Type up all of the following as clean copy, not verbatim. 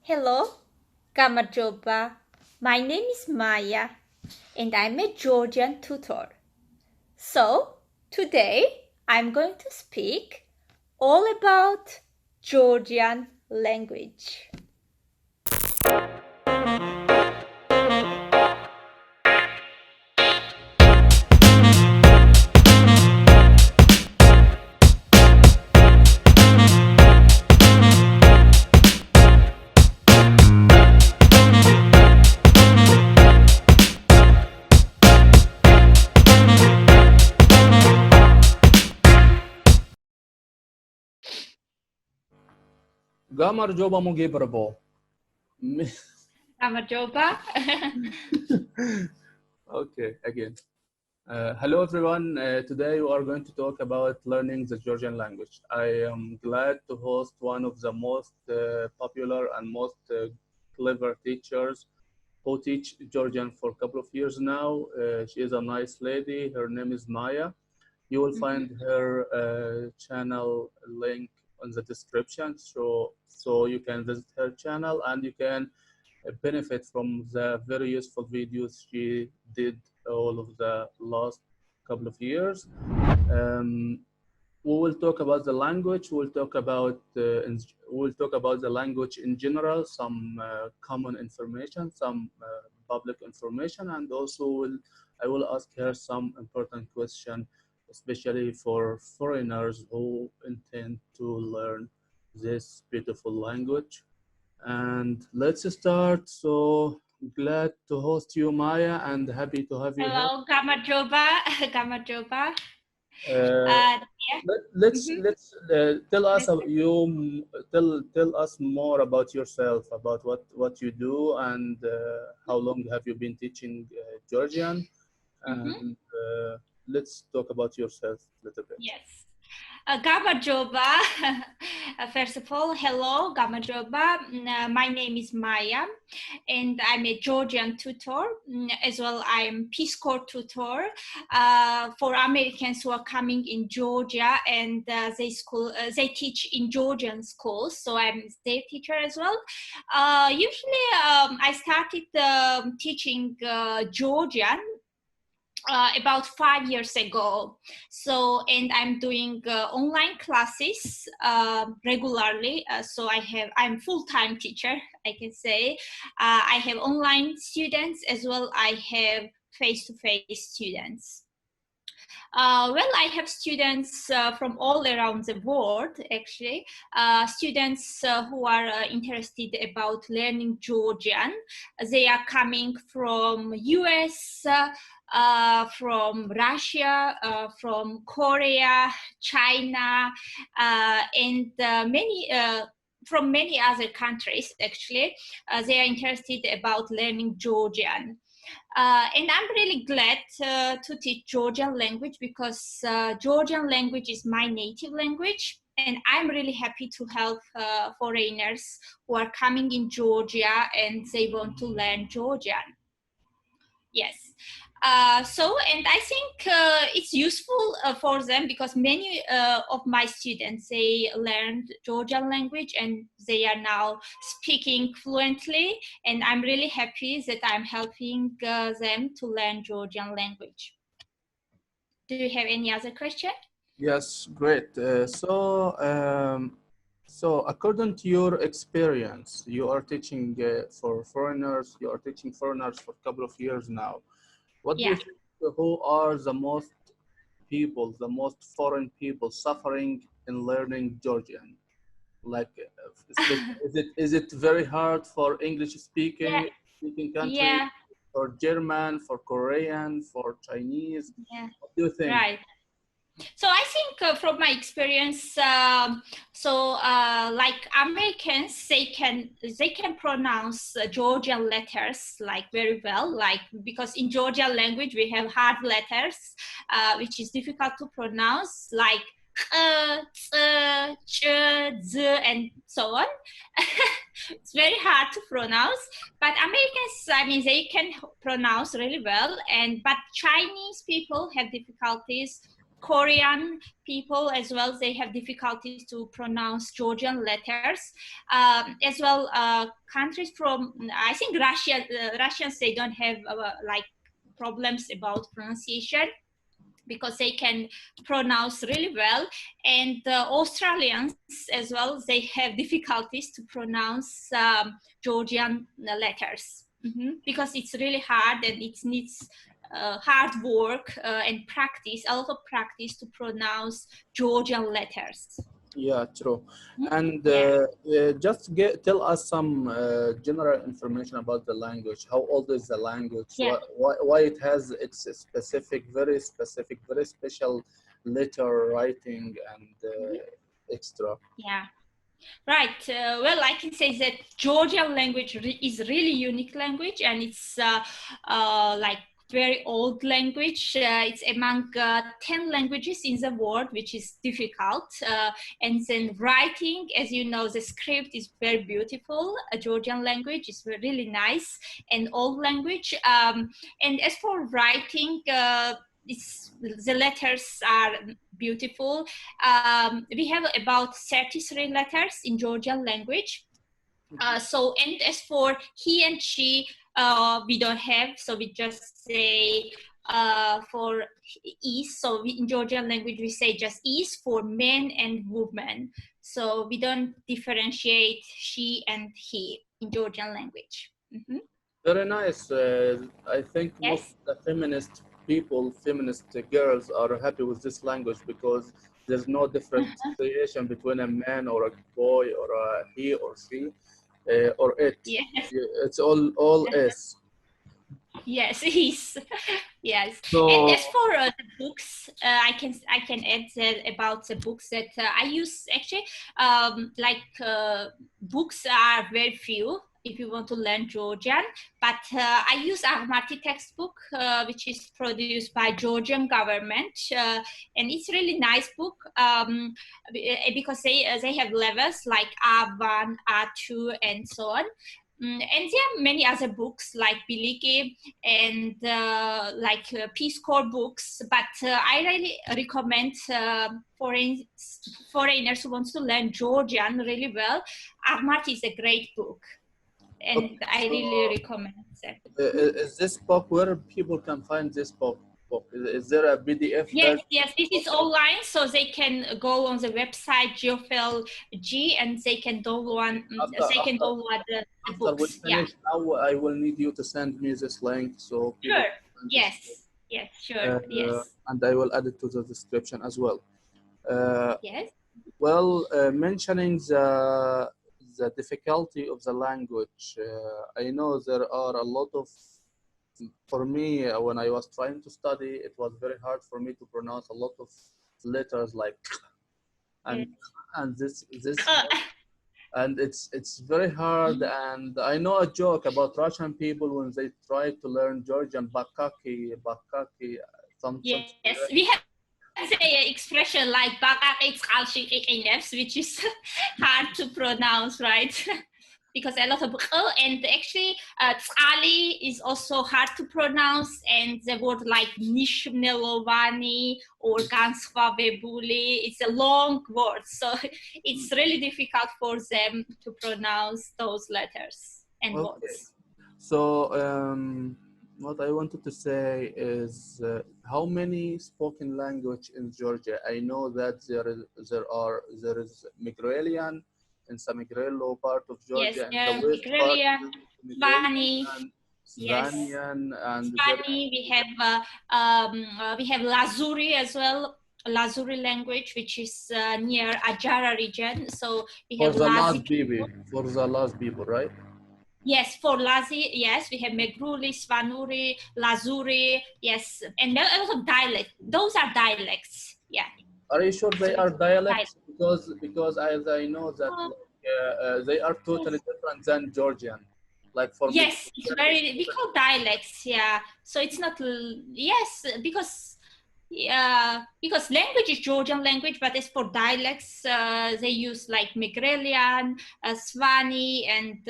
Hello, Kamajoba. My name is Maya and I'm a Georgian tutor. So, today I'm going to speak all about Georgian language. Gamar joba mo gibrabo. Kamajoba. Okay, again. Hello everyone. Today we are going to talk about learning the Georgian language. I am glad to host one of the most popular and most clever teachers who teach Georgian for a couple of years now. She is a nice lady. Her name is Maya. You will find her channel link on the description, so you can visit her channel and you can benefit from the very useful videos she did all of the last couple of years. Um, we will talk about the language. We'll talk about the language in general, some common information, some public information, and also I will ask her some important question, especially for foreigners who intend to learn this beautiful language. And let's start. So glad to host you, Maya, and happy to have you here. Hello, Kamajoba. Kamajoba. Uh, Yeah. let's tell us tell us more about yourself, about what you do, and how long have you been teaching Georgian, and let's talk about yourself a little bit. Yes. Gamajoba. First of all, hello, Gamajoba. My name is Maya, and I'm a Georgian tutor. As well, I'm Peace Corps tutor for Americans who are coming in Georgia, and they teach in Georgian schools. So I'm their teacher as well. Usually, I started teaching Georgian about 5 years ago. So, and I'm doing online classes regularly. I'm full-time teacher, I can say. I have online students as well. I have face-to-face students. Well, I have students from all around the world, actually. Students who are interested about learning Georgian. They are coming from US, from Russia, from Korea, China, and from many other countries, actually. They are interested about learning Georgian. And I'm really glad to teach Georgian language because Georgian language is my native language. And I'm really happy to help foreigners who are coming in Georgia and they want to learn Georgian. Yes. And I think it's useful for them because many of my students, they learned Georgian language and they are now speaking fluently. And I'm really happy that I'm helping them to learn Georgian language. Do you have any other question? Yes, great. So according to your experience, you are teaching for foreigners. You are teaching foreigners for a couple of years now. What do you Yeah. think? Who are the most people, the most foreign people suffering in learning Georgian? Like, is it very hard for English Yeah. speaking countries, Yeah. for German, for Korean, for Chinese? Yeah. What do you think? Right. So I think from my experience, like Americans, they can pronounce Georgian letters like very well, like because in Georgian language we have hard letters, which is difficult to pronounce, like and so on. It's very hard to pronounce, but Americans, I mean, they can pronounce really well, but Chinese people have difficulties. Korean people as well, they have difficulties to pronounce Georgian letters. As well, countries from, I think Russia, Russians, they don't have like problems about pronunciation, because they can pronounce really well. And Australians as well, they have difficulties to pronounce Georgian letters, because it's really hard, and it needs hard work and practice, a lot of practice to pronounce Georgian letters. Yeah, true. And tell us some general information about the language. How old is the language? Yeah. Why it has its specific, very special letter writing and extra? Yeah. Right. Well, I can say that Georgian language is really unique language, and it's like very old language. It's among 10 languages in the world, which is difficult. And then writing, as you know, the script is very beautiful. Georgian language is really nice and old language. And as for writing, the letters are beautiful. We have about 33 letters in Georgian language. So, and as for he and she, we don't have, so we just say for is. So in Georgian language, we say just is for men and women. So we don't differentiate she and he in Georgian language. Very nice. I think most of the feminist girls are happy with this language, because there's no differentiation between a man or a boy or a he or she or it. Yes. It's all S. Yes, he's yes. So, and as for the books, I can add about the books that I use. Actually, books are very few if you want to learn Georgian, but I use Ahmati textbook, which is produced by Georgian government, and it's really nice book, because they have levels like A1, A2, and so on. And there are many other books like Biligi and Peace Corps books, but I really recommend foreigners who want to learn Georgian really well. Ahmati is a great book, and I really recommend that. Is this book, where people can find this book? Is there a PDF? Yes, this is online, so they can go on the website GeoFL-G, and they can download the books. After we finish now, I will need you to send me this link, so sure. Yes, sure. Yes, and I will add it to the description as well. Yes. Well, mentioning the difficulty of the language, I know there are a lot of. For me, when I was trying to study, it was very hard for me to pronounce a lot of letters like and this and it's very hard. And I know a joke about Russian people when they try to learn Georgian, bakaki, yes, we have the expression like which is hard to pronounce, right? Because a lot of and actually tsali is also hard to pronounce, and the word like nishmelovani or gansvavebuli, it's a long word, so it's really difficult for them to pronounce those letters and words. So what I wanted to say is how many spoken language in Georgia? I know that there is Migrelian in Samigrelo part of Georgia, and the west part, Svani, and Svani. We have Lazuri as well, Lazuri language, which is near Ajara region. So we have for the last people, right? Yes, for Lazi, yes, we have Megruli, Svanuri, Lazuri, yes, and a lot of dialects. Those are dialects, yeah. Are you sure they are dialects? Because as I know that they are totally different than Georgian. Like for it's very, we call dialects, yeah. So it's not, yes, because Yeah, because language is Georgian language, but as for dialects, they use like Megrelian, Svani, and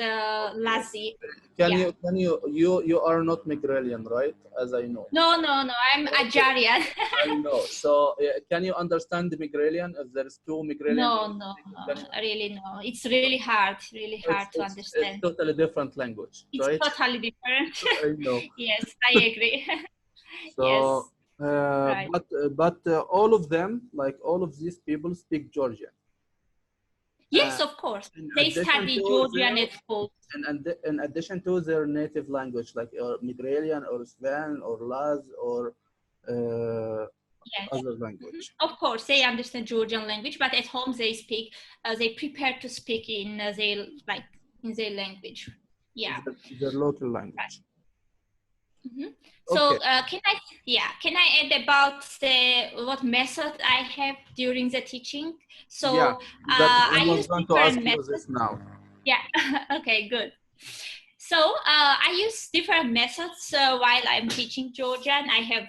Lazi. Yeah. You are not Migrelian, right? As I know. No, no, no. I'm Okay, Ajarian. I know. So can you understand the Migrelian? If there's two Migrelian, No, no, can you, no. Really, no. It's really hard to it's understand. totally different language, It's right? totally different. I know. Yes, I agree. So, Yes, right. but all of them, like all of these people, speak Georgian. Yes, of course. In They addition study to Georgian their, at school. in addition to their native language, like Migrelian or Svan or Laz or uh, Yes. other language. Of course, they understand Georgian language, but at home they speak. They prepare to speak in their in their language. Yeah. Their local language. Mhm. So Okay. can I add about the what method I have during the teaching? Yeah, So that I I was use going to ask different you methods. this now. Yeah. Okay, good. So I use different methods while I'm teaching Georgian. I have,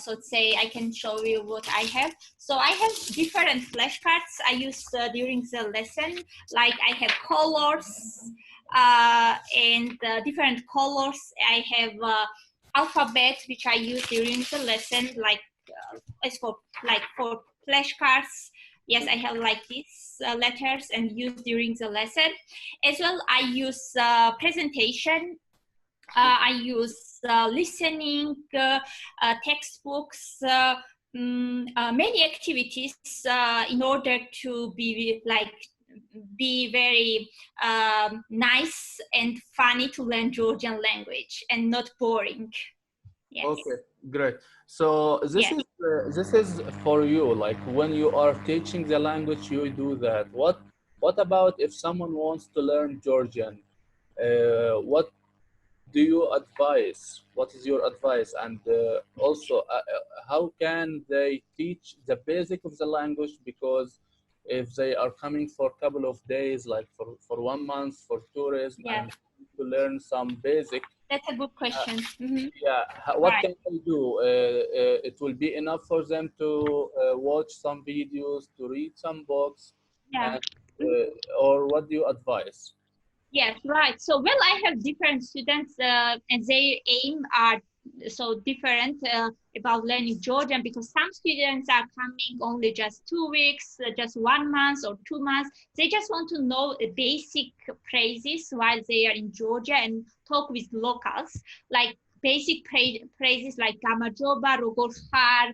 so to say, I can show you what I have. So I have different flashcards I use during the lesson. Like I have colors and different colors. I have alphabet which I use during the lesson, like as for flashcards. Yes, I have like these letters and use during the lesson. As well, I use presentation. I use listening, textbooks, many activities in order to be very nice and funny to learn Georgian language and not boring. Yes. Okay, great. So Yes. this is for you. Like when you are teaching the language, you do that. What about if someone wants to learn Georgian? What do you advise? What is your advice? And also, how can they teach the basic of the language? Because if they are coming for a couple of days, like for 1 month for tourism, Yeah. and to learn some basic, That's a good question. Mm-hmm. yeah, what Right. can they do? It will be enough for them to watch some videos, to read some books, Yeah. and or what do you advise? Yes, right. So, well, I have different students, and their aim are so different about learning Georgian because some students are coming only just 2 weeks, just 1 month or 2 months. They just want to know the basic phrases while they are in Georgia and talk with locals, like basic phrases like Gamajoba, Rogorhar,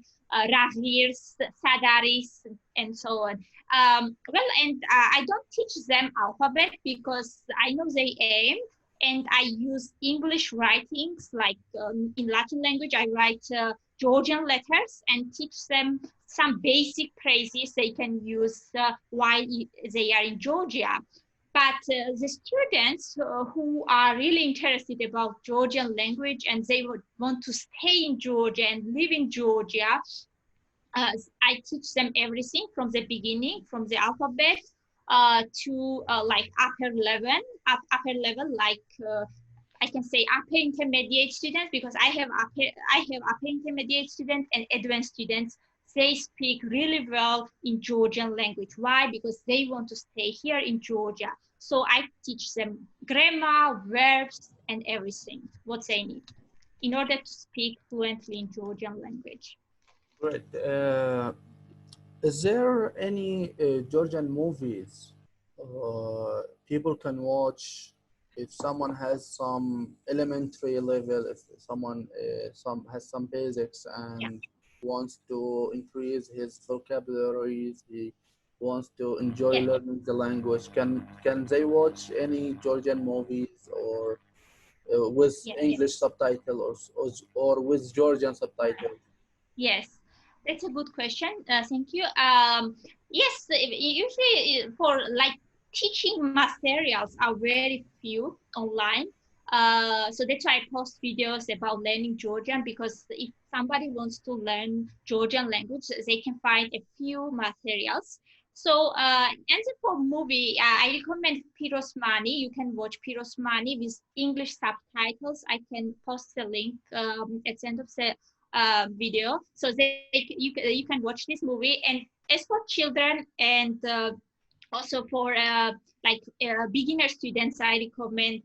Rahirs, Sadaris, and so on. Well, and I don't teach them alphabet because I know they aim, and I use English writings like in Latin language. I write Georgian letters and teach them some basic phrases they can use while they are in Georgia. But the students who are really interested about Georgian language and they would want to stay in Georgia and live in Georgia, I teach them everything from the beginning, from the alphabet to like upper level, like I can say upper intermediate students because I have upper intermediate students and advanced students. They speak really well in Georgian language. Why? Because they want to stay here in Georgia. So I teach them grammar, verbs, and everything what they need in order to speak fluently in Georgian language. Great. Is there any Georgian movies people can watch if someone has some elementary level, if someone some has some basics Yeah. and wants to increase his vocabulary, he wants to enjoy Yeah. learning the language, can they watch any Georgian movies or with Yes. English subtitle or with Georgian subtitle? Yes, that's a good question. Thank you. Yes, usually for like teaching materials are very few online. So that's why I post videos about learning Georgian because if somebody wants to learn Georgian language, they can find a few materials. So, and then for movie, I recommend Pirosmani. You can watch Pirosmani with English subtitles. I can post the link at the end of the video, so you can watch this movie. And as for children and also for beginner students, I recommend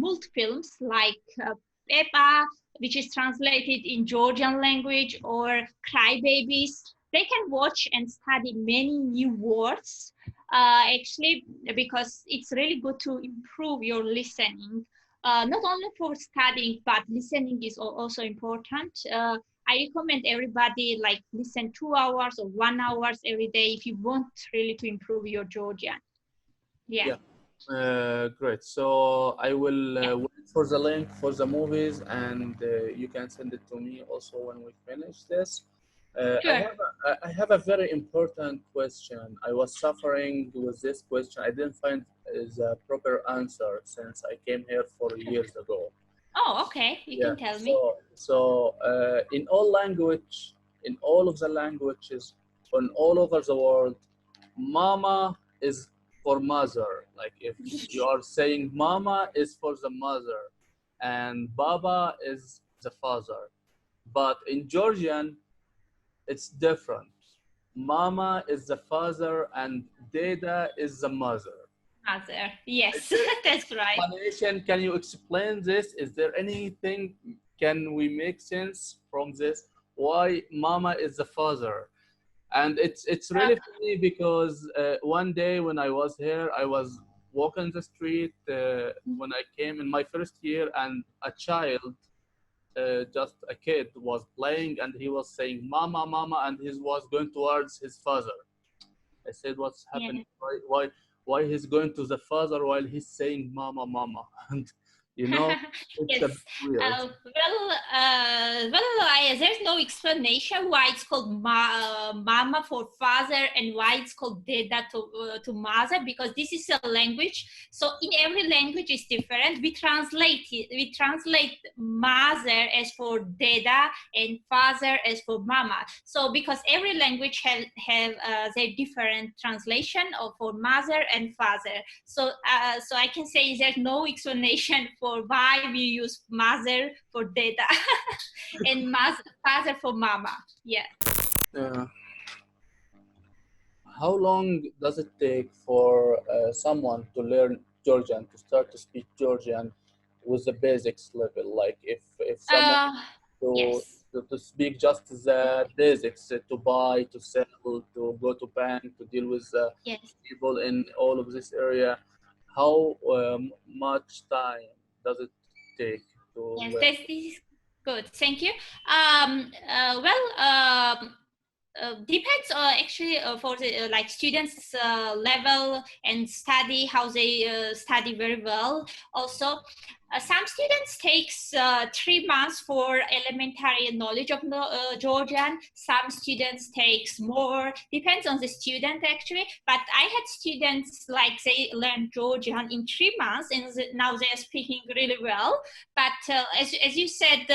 multi-films like Peppa, which is translated in Georgian language, or Cry Babies. They can watch and study many new words, actually, because it's really good to improve your listening. Not only for studying, but listening is also important. I recommend everybody like listen 2 hours or 1 hour every day if you want really to improve your Georgian. Yeah. Yeah. Great. So I will Yeah. wait for the link for the movies, and you can send it to me also when we finish this. Sure. I have a very important question. I was suffering with this question. I didn't find the proper answer since I came here 4 years ago. Oh, okay. You Yeah. can tell me. In in all of the languages, on all over the world, mama is for mother. Like if you are saying mama is for the mother, and baba is the father. But in Georgian, it's different. Mama is the father, and deda is the mother. Mother. Is Yes, there that's right. explanation? Can you explain this? Is there anything? Can we make sense from this? Why mama is the father? And it's really funny because one day when I was here, I was walking the street when I came in my first year, and a child, just a kid, was playing, and he was saying "mama, mama," and he was going towards his father. I said, "What's Yeah. happening? Why he's going to the father while he's saying "mama, mama"?" And you know, it's a bit Yes. weird. There's no explanation why it's called mama for father and why it's called deda to mother, because this is a language. So in every language is different. We translate it. We translate mother as for deda and father as for mama. So because every language have their different translation of for mother and father. So I can say there's no explanation for why we use mother for data and father for mama. Yeah. Uh, how long does it take for someone to learn Georgian, to start to speak Georgian with the basics level? Like if someone Uh, to, yes. to speak just the basics, to buy, to sell, to go to bank, to deal with Yes. people in all of this area, how much time does it take to Yes. learn? This is good. Thank you. Depends actually for the like students level and study how they study very well. Also, some students takes 3 months for elementary knowledge of Georgian. Some students takes more. Depends on the student actually. But I had students like they learn Georgian in 3 months, and now they are speaking really well. But as you said,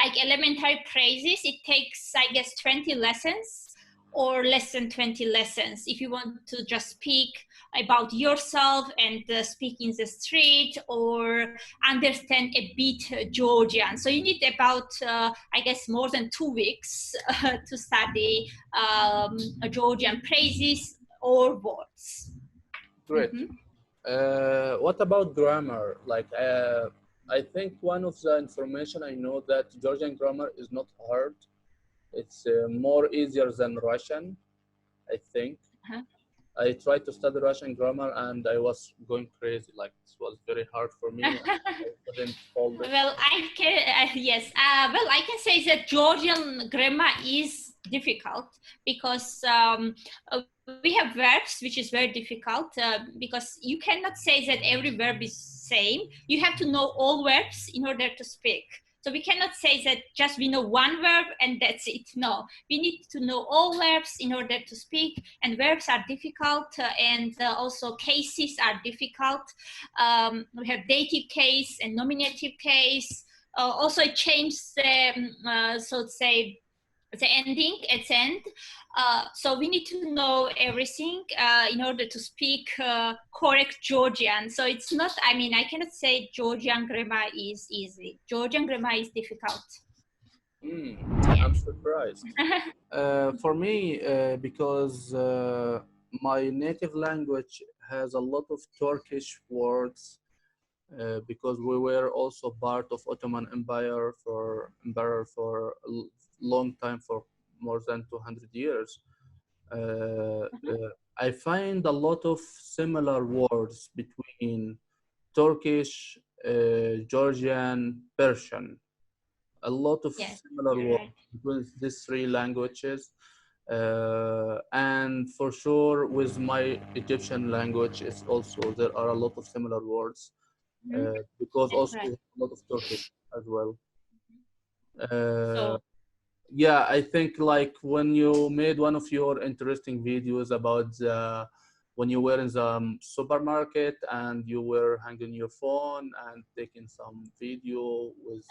like elementary phrases, it takes, I guess, 20 lessons or less than 20 lessons if you want to just speak about yourself and speak in the street or understand a bit Georgian. So you need about, I guess, more than 2 weeks to study Georgian phrases or words. Great. Mm-hmm. What about grammar? Like, I think one of the information I know that Georgian grammar is not hard. It's more easier than Russian, I think. Uh-huh. I tried to study Russian grammar and I was going crazy. Like, this was very hard for me. I couldn't hold it. Well, I can, yes. Well, I can say that Georgian grammar is difficult because we have verbs, which is very difficult because you cannot say that every verb is same. You have to know all verbs in order to speak. So we cannot say that just we know one verb and that's it. No, we need to know all verbs in order to speak, and verbs are difficult and also cases are difficult. We have dative case and nominative case. Also, it changed, so to say, the ending, its end. So we need to know everything in order to speak correct Georgian. So it's not, I mean, I cannot say Georgian grammar is easy. Georgian grammar is difficult. I'm surprised. For me, because my native language has a lot of Turkish words, because we were also part of Ottoman Empire for a long time, for more than 200 years. I find a lot of similar words between Turkish, Georgian, Persian. A lot of Yes, similar you're words right. between these three languages. And for sure, with my Egyptian language, it's also there are a lot of similar words, Mhm. because That's also we right. have a lot of Turkish as well. Uh, So, yeah, I think like when you made one of your interesting videos about when you were in the supermarket and you were hanging your phone and taking some video with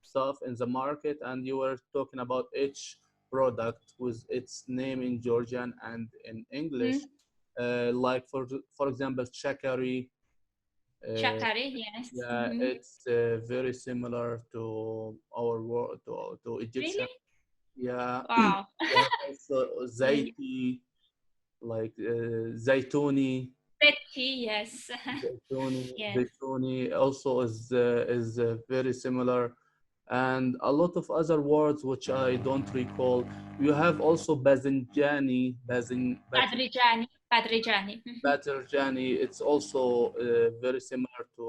stuff in the market, and you were talking about each product with its name in Georgian and in English, mhm. like for example, Chakari. Uh, Shakari, yes. yeah, Mhm. it's very similar to our word to Egyptian. Really? Yeah, Wow. we have also Yeah. zaiti, like zaituni, Betty, yes. Yes. zaituni also is very similar, and a lot of other words which I don't recall. You have also Bazinjani, Padrijani, Padrijani. Mhm. Batirjani. It's also very similar to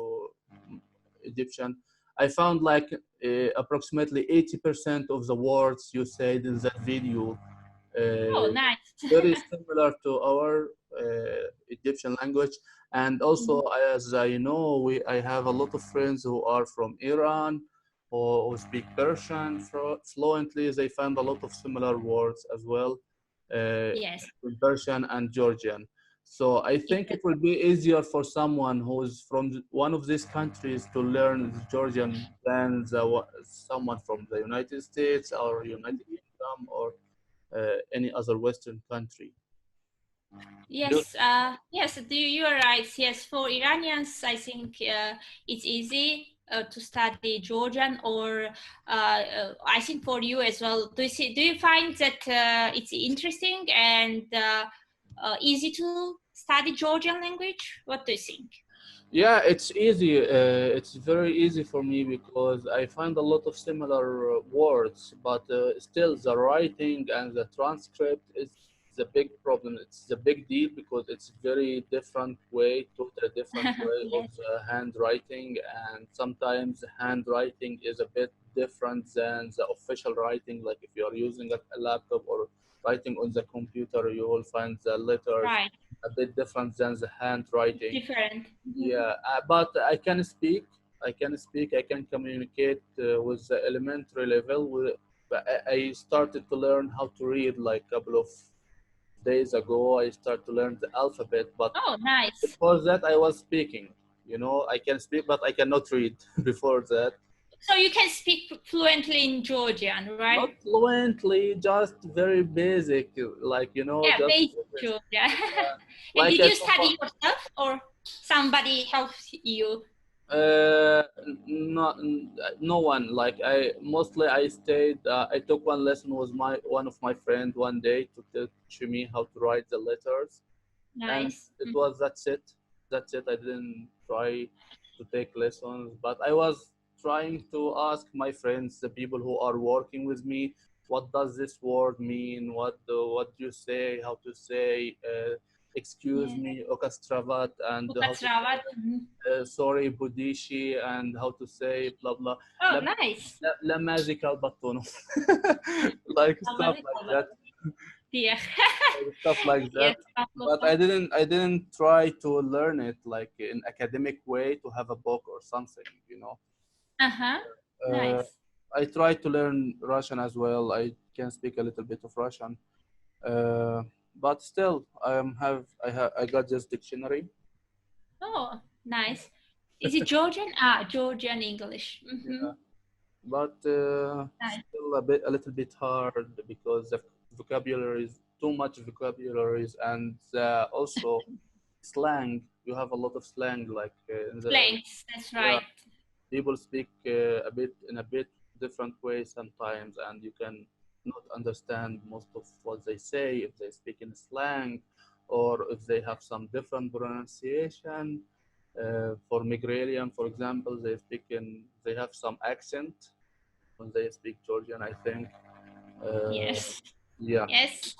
Egyptian. I found like approximately 80% of the words you said in that video Oh, uh, nice. very similar to our Egyptian language. And also, Mhm. as I know, I have a lot of friends who are from Iran who speak Persian fluently. They find a lot of similar words as well, Yes, in Persian and Georgian. So I think it exactly. will be easier for someone who is from one of these countries to learn Georgian than someone from the United States or United Kingdom or any other Western country. You, Yes, yes, you are right. Yes, for Iranians, I think it's easy to study Georgian, or I think for you as well. Do you find that it's interesting and easy to study Georgian language? What do you think? yeah, it's easy. It's very easy for me because I find a lot of similar words, but still the writing and the transcript is the big problem. It's the big deal because it's very different way, totally different way of Yes, the handwriting, and sometimes handwriting is a bit different than the official writing. Like if you are using a laptop or writing on the computer, you will find the letters right. a bit different than the handwriting. Different. Mhm. Yeah, but I can speak. I can speak. I can communicate with the elementary level. But I started to learn how to read like a couple of days ago. I started to learn the alphabet, but Oh, nice. before that, I was speaking. You know, I can speak, but I cannot read before that. So you can speak fluently in Georgian, right? Not fluently, just very basic. Like you know, Yeah, just basic Georgian. And like did I you talk. study yourself or somebody helped you? Uh, not no one. Like I mostly I stayed. I took one lesson with my one of my friend one day to teach me how to write the letters, and Nice. it was that's it. That's it. I didn't try to take lessons, but I was trying to ask my friends, the people who are working with me, what does this word mean? What do you say? How to say? Excuse Yeah. me, okastravat, and how to say Bukatravat. Mhm. sorry Budishi, and how to say blah blah. Oh, La, nice. la magical batono. Like stuff Somebody like helped. that. Yeah. Stuff like Yes, that. But Pavlova. I didn't try to learn it like in academic way to have a book or something, you know. Uh-huh. Uh, Nice. I tried to learn Russian as well. I can speak a little bit of Russian. Uh, but still I got this dictionary. Oh, nice. Is it Georgian? Ah, Georgian English. Yeah. Mm-hmm. but still a little bit hard because the vocabulary is too much vocabularies, and also slang. You have a lot of slang, like in the Thanks. That's yeah, right. people speak a bit different way sometimes, and you can not understand most of what they say if they speak in slang, or if they have some different pronunciation. For Migralian, for example, they have some accent when they speak Georgian, I think. Uh, Yes. yeah, Yes.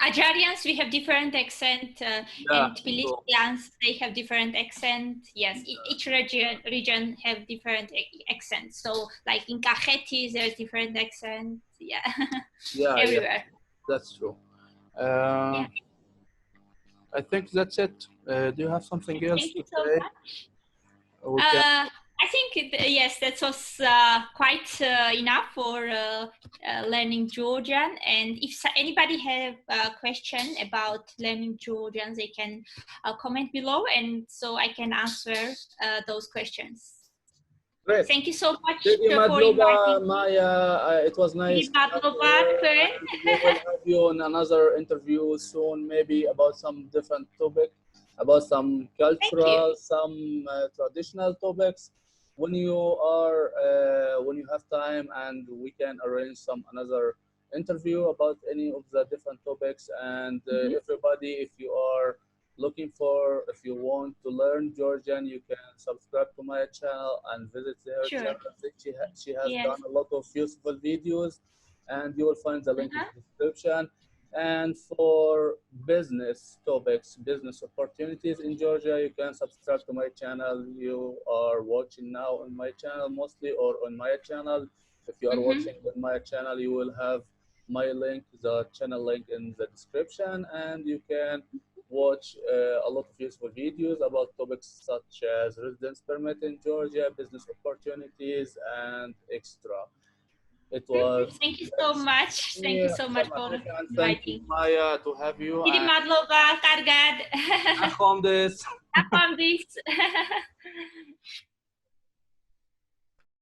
Ajarians, we have different accent, yeah, and so, Tbilisians, they have different accent. Yes, each region have different accents. So, like in Kakheti, there's different accent. Yeah, yeah, yeah, everywhere. that's true. Uh, Yeah. I think that's it. Do you have something else Thank you to so say? much. We can. I think yes, that was quite enough for learning Georgian. And if anybody have a question about learning Georgian, they can comment below, and so I can answer those questions. Great. Thank you so much Sidi for Madluba, inviting me. Maya, it was nice to have you here, and we will have you in another interview soon, maybe about some different topic, about some Thank you. cultural, some traditional topics. When you have time, and we can arrange some another interview about any of the different topics. And everybody, if you are looking for, if you want to learn Georgian, you can subscribe to my channel and visit her Sure. channel. She has Yes. done a lot of useful videos, and you will find the link in the description. And for business topics, business opportunities in Georgia, you can subscribe to my channel. You are watching now on my channel mostly, or on my channel. If you are watching on my channel, you will have my link, the channel link in the description, and you can watch a lot of useful videos about topics such as residence permit in Georgia, business opportunities, and extra. It was Thank you so much. Thank you yeah, so much Sam for America, and thank you, inviting. Maya, to have you. Sidi And Madlova, Kargad. I found this. I found this.